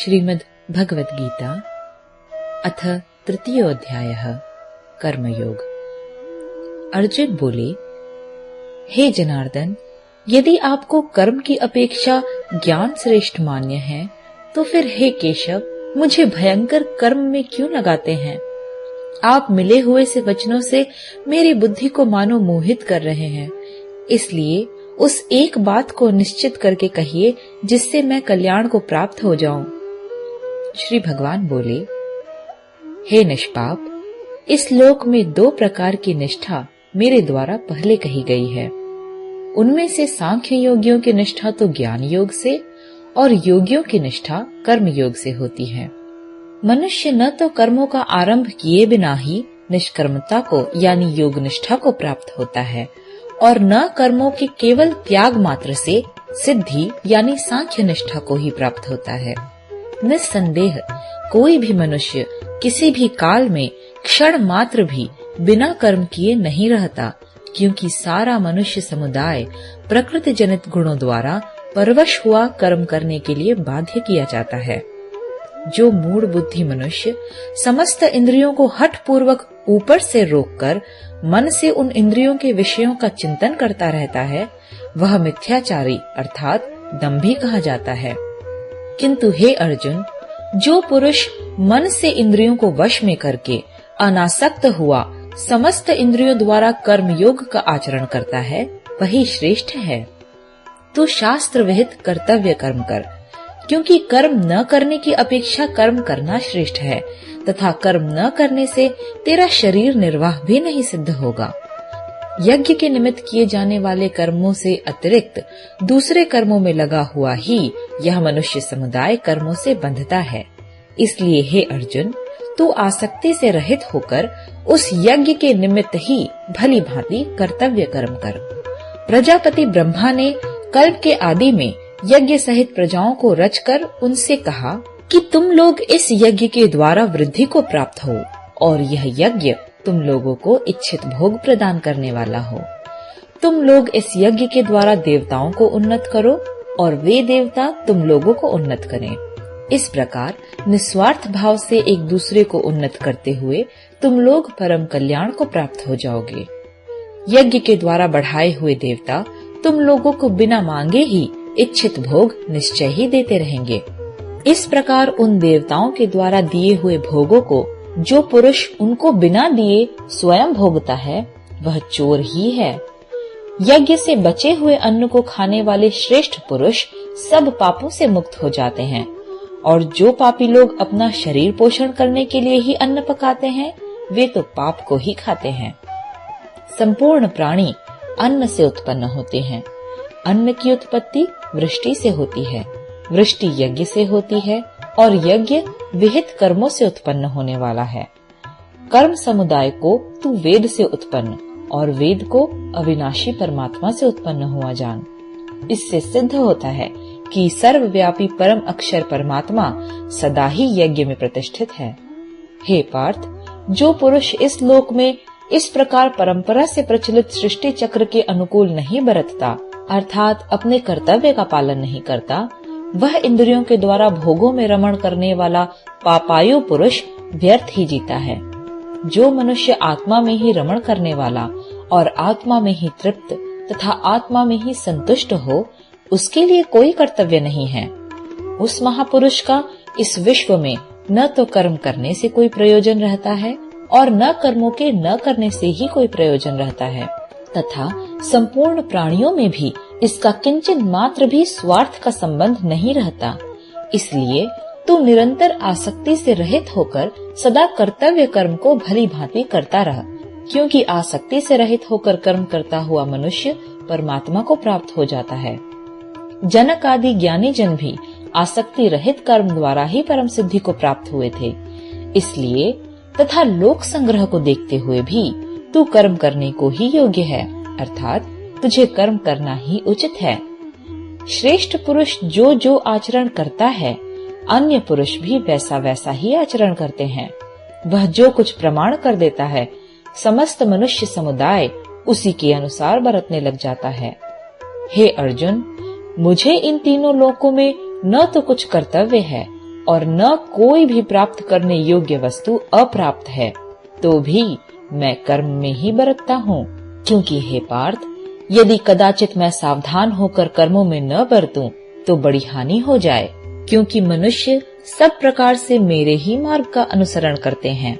श्रीमद् भगवद गीता अथ तृतीयोऽध्यायः कर्मयोग। अर्जुन बोले, हे जनार्दन, यदि आपको कर्म की अपेक्षा ज्ञान श्रेष्ठ मान्य है तो फिर हे केशव, मुझे भयंकर कर्म में क्यों लगाते हैं? आप मिले हुए से वचनों से मेरी बुद्धि को मानो मोहित कर रहे हैं। इसलिए उस एक बात को निश्चित करके कहिए जिससे मैं कल्याण को प्राप्त हो जाऊं। श्री भगवान बोले, हे निष्पाप, इस लोक में दो प्रकार की निष्ठा मेरे द्वारा पहले कही गई है। उनमें से सांख्य योगियों की निष्ठा तो ज्ञान योग से और योगियों की निष्ठा कर्म योग से होती है। मनुष्य न तो कर्मों का आरंभ किए बिना ही निष्कर्मता को यानी योग निष्ठा को प्राप्त होता है और न कर्मों के केवल त्याग मात्र से सिद्धि यानी सांख्य निष्ठा को ही प्राप्त होता है। निस्संदेह कोई भी मनुष्य किसी भी काल में क्षण मात्र भी बिना कर्म किए नहीं रहता, क्योंकि सारा मनुष्य समुदाय प्रकृति जनित गुणों द्वारा परवश हुआ कर्म करने के लिए बाध्य किया जाता है। जो मूढ़ बुद्धि मनुष्य समस्त इंद्रियों को हठ पूर्वक ऊपर से रोककर मन से उन इंद्रियों के विषयों का चिंतन करता रहता है, वह मिथ्याचारी अर्थात दंभी कहा जाता है। किंतु हे अर्जुन, जो पुरुष मन से इंद्रियों को वश में करके अनासक्त हुआ समस्त इंद्रियों द्वारा कर्म योग का आचरण करता है, वही श्रेष्ठ है। तू शास्त्र विहित कर्तव्य कर्म कर, क्योंकि कर्म न करने की अपेक्षा कर्म करना श्रेष्ठ है तथा कर्म न करने से तेरा शरीर निर्वाह भी नहीं सिद्ध होगा। यज्ञ के निमित्त किए जाने वाले कर्मों से अतिरिक्त दूसरे कर्मों में लगा हुआ ही यह मनुष्य समुदाय कर्मों से बंधता है। इसलिए हे अर्जुन, तू आसक्ति से रहित होकर उस यज्ञ के निमित्त ही भली भांति कर्तव्य कर्म कर। प्रजापति ब्रह्मा ने कल्प के आदि में यज्ञ सहित प्रजाओं को रचकर उनसे कहा कि तुम लोग इस यज्ञ के द्वारा वृद्धि को प्राप्त हो और यह यज्ञ तुम लोगों को इच्छित भोग प्रदान करने वाला हो। तुम लोग इस यज्ञ के द्वारा देवताओं को उन्नत करो और वे देवता तुम लोगों को उन्नत करें। इस प्रकार निस्वार्थ भाव से एक दूसरे को उन्नत करते हुए तुम लोग परम कल्याण को प्राप्त हो जाओगे। यज्ञ के द्वारा बढ़ाए हुए देवता तुम लोगों को बिना मांगे ही इच्छित भोग निश्चय ही देते रहेंगे। इस प्रकार उन देवताओं के द्वारा दिए हुए भोगों को जो पुरुष उनको बिना दिए स्वयं भोगता है, वह चोर ही है। यज्ञ से बचे हुए अन्न को खाने वाले श्रेष्ठ पुरुष सब पापों से मुक्त हो जाते हैं, और जो पापी लोग अपना शरीर पोषण करने के लिए ही अन्न पकाते हैं, वे तो पाप को ही खाते हैं। संपूर्ण प्राणी अन्न से उत्पन्न होते हैं। अन्न की उत्पत्ति वृष्टि से होती है, वृष्टि यज्ञ से होती है और यज्ञ विहित कर्मों से उत्पन्न होने वाला है। कर्म समुदाय को तू वेद से उत्पन्न और वेद को अविनाशी परमात्मा से उत्पन्न हुआ जान। इससे सिद्ध होता है कि सर्वव्यापी परम अक्षर परमात्मा सदा ही यज्ञ में प्रतिष्ठित है। हे पार्थ, जो पुरुष इस लोक में इस प्रकार परंपरा से प्रचलित सृष्टि चक्र के अनुकूल नहीं बरतता, अर्थात अपने कर्तव्य का पालन नहीं करता, वह इंद्रियों के द्वारा भोगों में रमण करने वाला पापायु पुरुष व्यर्थ ही जीता है। जो मनुष्य आत्मा में ही रमण करने वाला और आत्मा में ही तृप्त तथा आत्मा में ही संतुष्ट हो, उसके लिए कोई कर्तव्य नहीं है। उस महापुरुष का इस विश्व में न तो कर्म करने से कोई प्रयोजन रहता है और न कर्मों के न करने से ही कोई प्रयोजन रहता है, तथा संपूर्ण प्राणियों में भी इसका किंचित मात्र भी स्वार्थ का संबंध नहीं रहता। इसलिए तू निरंतर आसक्ति से रहित होकर सदा कर्तव्य कर्म को भली भांति करता रह, क्योंकि आसक्ति से रहित होकर कर्म करता हुआ मनुष्य परमात्मा को प्राप्त हो जाता है। जनक आदि ज्ञानी जन भी आसक्ति रहित कर्म द्वारा ही परम सिद्धि को प्राप्त हुए थे। इसलिए तथा लोक संग्रह को देखते हुए भी तू कर्म करने को ही योग्य है, अर्थात तुझे कर्म करना ही उचित है। श्रेष्ठ पुरुष जो जो आचरण करता है, अन्य पुरुष भी वैसा वैसा ही आचरण करते हैं। वह जो कुछ प्रमाण कर देता है, समस्त मनुष्य समुदाय उसी के अनुसार बरतने लग जाता है। हे अर्जुन, मुझे इन तीनों लोकों में न तो कुछ कर्तव्य है और न कोई भी प्राप्त करने योग्य वस्तु अप्राप्त है, तो भी मैं कर्म में ही बरतता हूँ। क्योंकि हे पार्थ, यदि कदाचित मैं सावधान होकर कर्मों में न बरतूं तो बड़ी हानि हो जाए, क्योंकि मनुष्य सब प्रकार से मेरे ही मार्ग का अनुसरण करते हैं।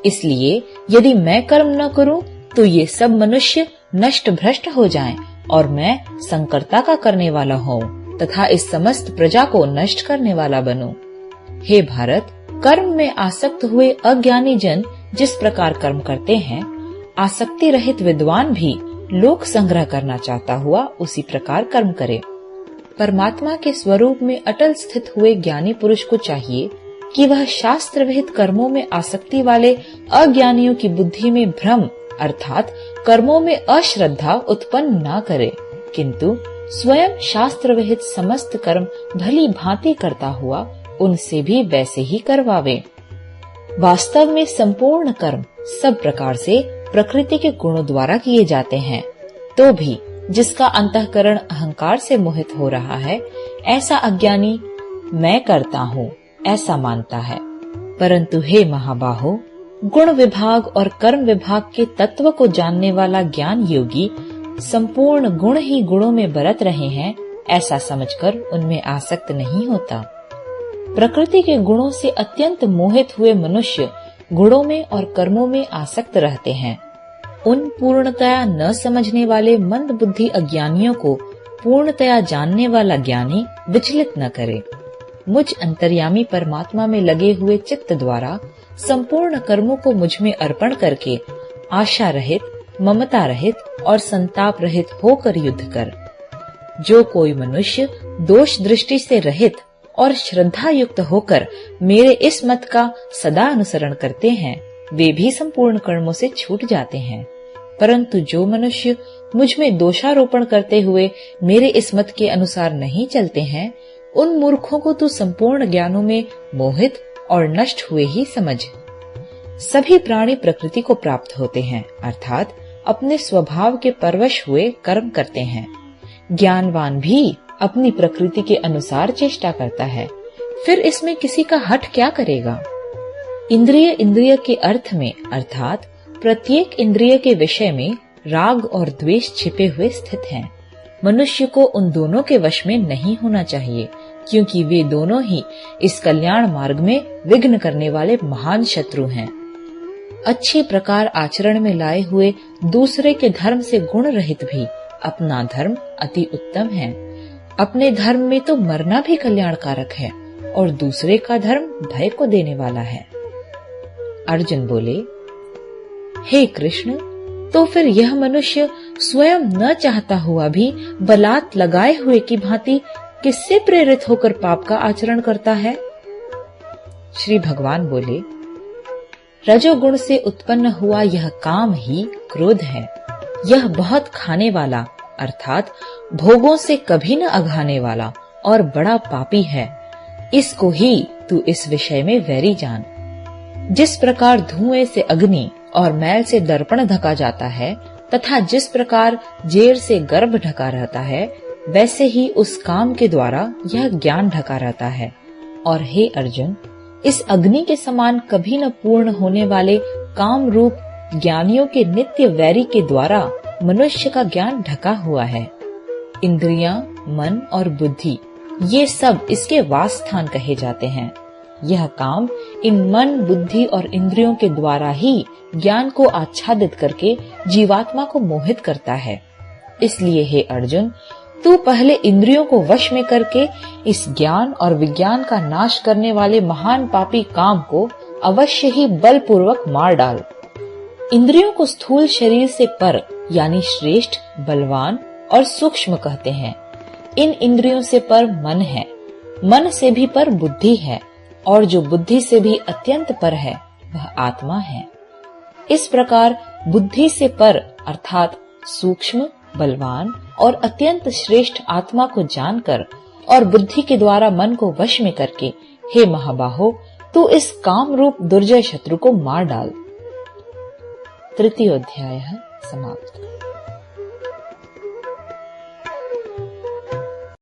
इसलिए यदि मैं कर्म न करूं तो ये सब मनुष्य नष्ट भ्रष्ट हो जाएं और मैं संकर्ता का करने वाला हूँ तथा इस समस्त प्रजा को नष्ट करने वाला बनूं। हे भारत, कर्म में आसक्त हुए अज्ञानी जन जिस प्रकार कर्म करते हैं, आसक्ति रहित विद्वान भी लोक संग्रह करना चाहता हुआ उसी प्रकार कर्म करे। परमात्मा के स्वरूप में अटल स्थित हुए ज्ञानी पुरुष को चाहिए कि वह शास्त्र विहित कर्मों में आसक्ति वाले अज्ञानियों की बुद्धि में भ्रम अर्थात कर्मों में अश्रद्धा उत्पन्न न करे, किंतु स्वयं शास्त्र विहित समस्त कर्म भली भांति करता हुआ उनसे भी वैसे ही करवावे। वास्तव में संपूर्ण कर्म सब प्रकार से प्रकृति के गुणों द्वारा किए जाते हैं, तो भी जिसका अंतःकरण अहंकार से मोहित हो रहा है, ऐसा अज्ञानी मैं करता हूँ ऐसा मानता है। परंतु हे महाबाहो, गुण विभाग और कर्म विभाग के तत्व को जानने वाला ज्ञान योगी संपूर्ण गुण ही गुणों में बरत रहे हैं ऐसा समझकर उनमें आसक्त नहीं होता। प्रकृति के गुणों से अत्यंत मोहित हुए मनुष्य गुणों में और कर्मों में आसक्त रहते हैं। उन पूर्णतया न समझने वाले मंद बुद्धि अज्ञानियों को पूर्णतया जानने वाला ज्ञानी विचलित न करे। मुझ अंतर्यामी परमात्मा में लगे हुए चित्त द्वारा संपूर्ण कर्मों को मुझ में अर्पण करके आशा रहित, ममता रहित और संताप रहित होकर युद्ध कर। जो कोई मनुष्य दोष दृष्टि से रहित और श्रद्धा युक्त होकर मेरे इस मत का सदा अनुसरण करते हैं, वे भी संपूर्ण कर्मों से छूट जाते हैं। परंतु जो मनुष्य मुझ में दोषारोपण करते हुए मेरे इस मत के अनुसार नहीं चलते हैं, उन मूर्खों को तू संपूर्ण ज्ञानों में मोहित और नष्ट हुए ही समझ। सभी प्राणी प्रकृति को प्राप्त होते हैं, अर्थात अपने स्वभाव के परवश हुए कर्म करते हैं। ज्ञानवान भी अपनी प्रकृति के अनुसार चेष्टा करता है, फिर इसमें किसी का हठ क्या करेगा। इंद्रिय के अर्थ में अर्थात प्रत्येक इंद्रिय के विषय में राग और द्वेष छिपे हुए स्थित हैं। मनुष्य को उन दोनों के वश में नहीं होना चाहिए, क्योंकि वे दोनों ही इस कल्याण मार्ग में विघ्न करने वाले महान शत्रु हैं। अच्छे प्रकार आचरण में लाए हुए दूसरे के धर्म से गुण रहित भी अपना धर्म अति उत्तम है। अपने धर्म में तो मरना भी कल्याणकारक है और दूसरे का धर्म भय को देने वाला है। अर्जुन बोले, हे कृष्ण, तो फिर यह मनुष्य स्वयं न चाहता हुआ भी बलात् लगाए हुए की भांति किससे प्रेरित होकर पाप का आचरण करता है? श्री भगवान बोले, रजोगुण से उत्पन्न हुआ यह काम ही क्रोध है। यह बहुत खाने वाला अर्थात भोगों से कभी न अघाने वाला और बड़ा पापी है। इसको ही तू इस विषय में वैरी जान। जिस प्रकार धुएं से अग्नि और मैल से दर्पण ढका जाता है तथा जिस प्रकार जेर से गर्भ ढका रहता है, वैसे ही उस काम के द्वारा यह ज्ञान ढका रहता है। और हे अर्जुन, इस अग्नि के समान कभी न पूर्ण होने वाले काम रूप ज्ञानियों के नित्य वैरी के द्वारा मनुष्य का ज्ञान ढका हुआ है। इंद्रियां, मन और बुद्धि ये सब इसके वास स्थान कहे जाते हैं। यह काम इन मन, बुद्धि और इंद्रियों के द्वारा ही ज्ञान को आच्छादित करके जीवात्मा को मोहित करता है। इसलिए हे अर्जुन, तू पहले इंद्रियों को वश में करके इस ज्ञान और विज्ञान का नाश करने वाले महान पापी काम को अवश्य ही बलपूर्वक मार डाल। इंद्रियों को स्थूल शरीर से पर यानी श्रेष्ठ, बलवान और सूक्ष्म कहते हैं। इन इंद्रियों से पर मन है, मन से भी पर बुद्धि है और जो बुद्धि से भी अत्यंत पर है वह आत्मा है। इस प्रकार बुद्धि से पर अर्थात सूक्ष्म, बलवान और अत्यंत श्रेष्ठ आत्मा को जानकर और बुद्धि के द्वारा मन को वश में करके हे महाबाहो, तू इस काम रूप दुर्जय शत्रु को मार डाल। तृतीय अध्याय समाप्त।